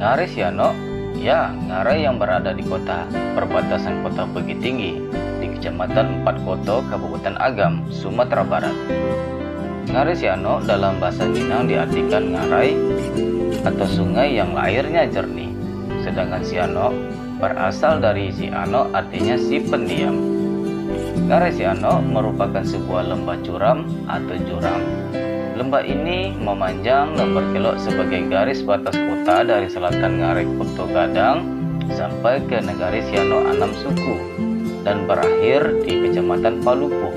Ngarai Sianok, ya, ngarai yang berada di kota perbatasan Kota Bukit Tinggi di Kecamatan Empat Koto, Kabupaten Agam, Sumatera Barat. Ngarai Sianok dalam bahasa Minang diartikan ngarai atau sungai yang airnya jernih. Sedangkan Sianok berasal dari Sianok, artinya si pendiam. Ngarai Sianok merupakan sebuah lembah curam atau jurang. Lembah ini memanjang dan berkelok sebagai garis batas kota dari selatan Ngarai Koto Gadang sampai ke Negari Sianok Anam Suku dan berakhir di Kecamatan Palupu.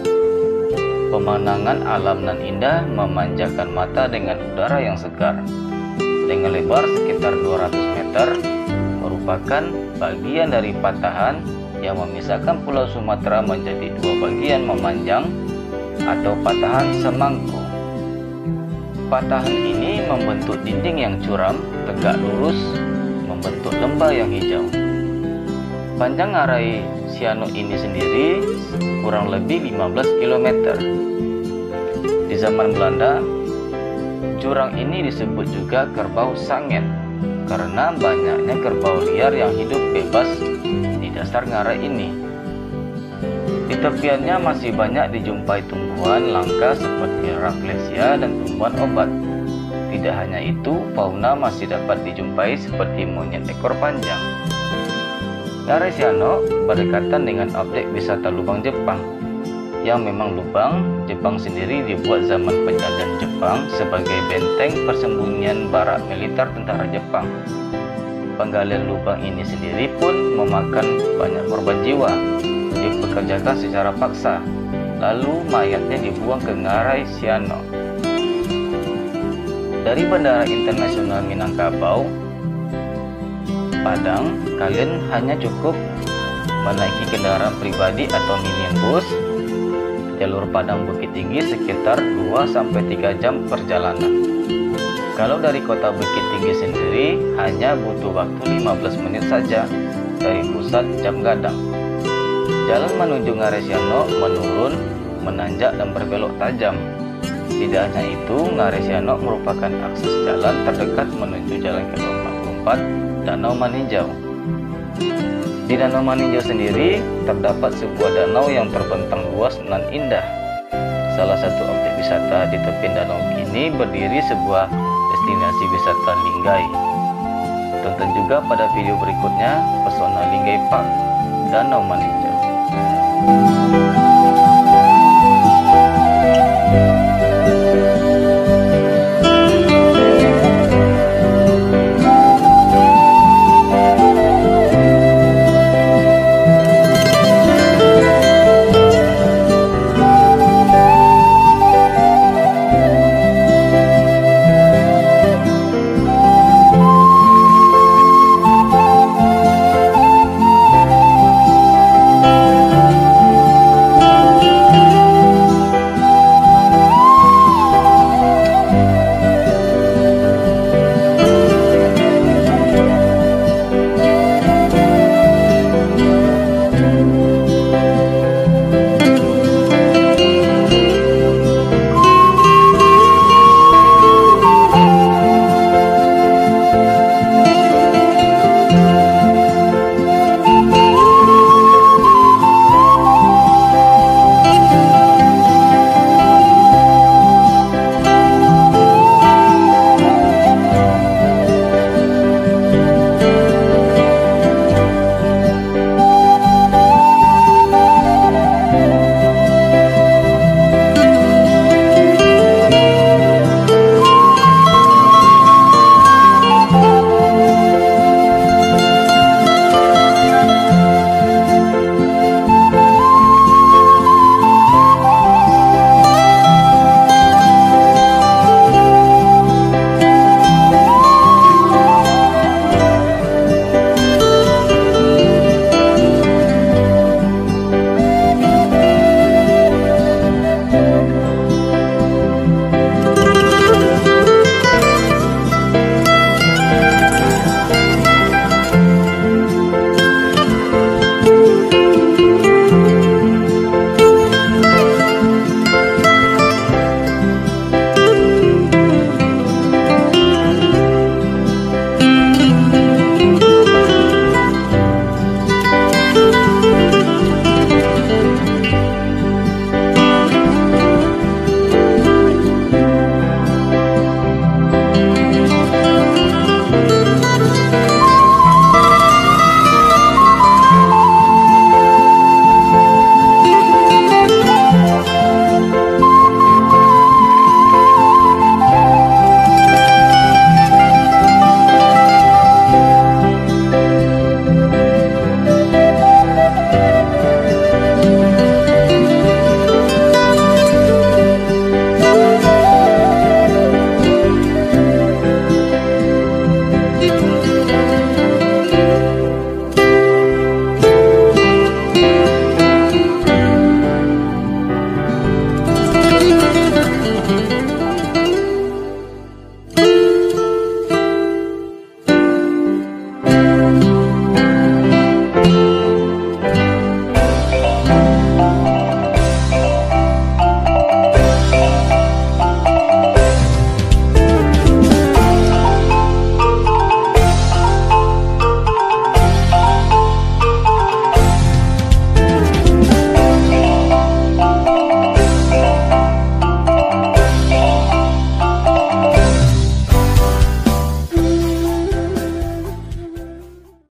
Pemandangan alam nan indah memanjakan mata dengan udara yang segar. Dengan lebar sekitar 200 meter, merupakan bagian dari patahan yang memisahkan Pulau Sumatera menjadi dua bagian memanjang atau patahan semangku. Patahan ini membentuk dinding yang curam, tegak lurus, membentuk lembah yang hijau. Panjang Ngarai Sianok ini sendiri kurang lebih 15 km. Di zaman Belanda, jurang ini disebut juga Kerbau Sanget karena banyaknya kerbau liar yang hidup bebas di dasar ngarai ini. Di tepiannya masih banyak dijumpai tumbuhan langka seperti Rafflesia dan tumbuhan obat. Tidak hanya itu, fauna masih dapat dijumpai seperti monyet ekor panjang. Ngarai Sianok berdekatan dengan objek wisata lubang Jepang, yang memang lubang Jepang sendiri dibuat zaman penjajahan Jepang sebagai benteng persembunyian barak militer tentara Jepang. Penggalian lubang ini sendiri pun memakan banyak korban jiwa, dipekerjakan secara paksa, lalu mayatnya dibuang ke Ngarai Sianok. Dari Bandara Internasional Minangkabau, Padang, kalian hanya cukup menaiki kendaraan pribadi atau minibus jalur Padang Bukit Tinggi sekitar 2-3 jam perjalanan. Kalau dari kota Bukit Tinggi sendiri hanya butuh waktu 15 menit saja dari pusat Jam Gadang. Jalan menuju Ngarai Sianok menurun, menanjak dan berbelok tajam. Tidak hanya itu, Ngarai Sianok merupakan akses jalan terdekat menuju Jalan ke-24 Danau Maninjau. Di Danau Maninjau sendiri terdapat sebuah danau yang terbentang luas nan indah. Salah satu objek wisata di tepi danau kini berdiri sebuah destinasi wisata Linggai. Tonton juga pada video berikutnya pesona Linggai Park Danau Maninjau.